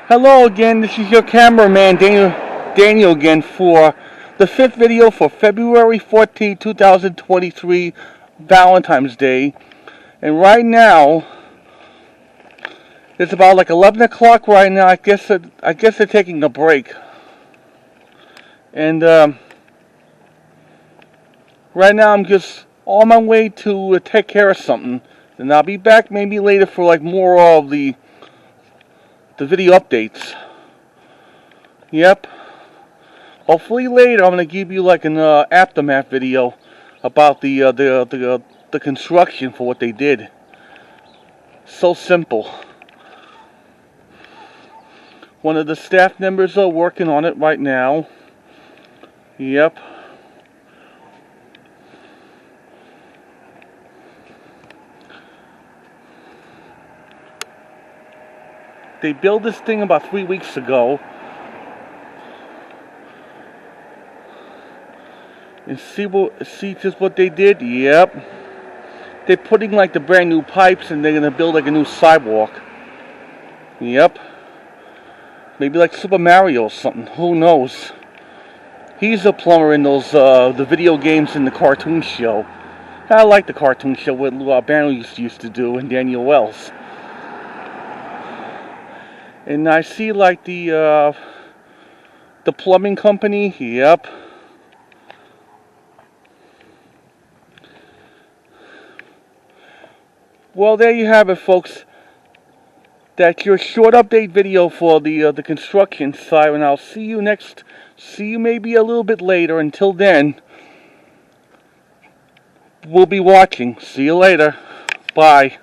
Hello again, this is your cameraman Daniel again for the fifth video for February 14, 2023, Valentine's Day. And right now, it's about like 11 o'clock right now. I guess they're taking a break. And right now I'm just on my way to take care of something. And I'll be back maybe later for like more of the video updates. Yep. Hopefully later I'm gonna give you like an aftermath video about the construction for what they did. So simple. One of the staff members are working on it right now. Yep. They built this thing about 3 weeks ago. And see just what they did? Yep. They're putting like the brand new pipes and they're gonna build like a new sidewalk. Yep. Maybe like Super Mario or something. Who knows? He's a plumber in those the video games and the cartoon show. I like the cartoon show what Barry used to do and Daniel Wells. And I see like the plumbing company. Yep. Well, there you have it, folks. That's your short update video for the construction site, and I'll see you maybe a little bit later. Until then, we'll be watching. See you later. Bye.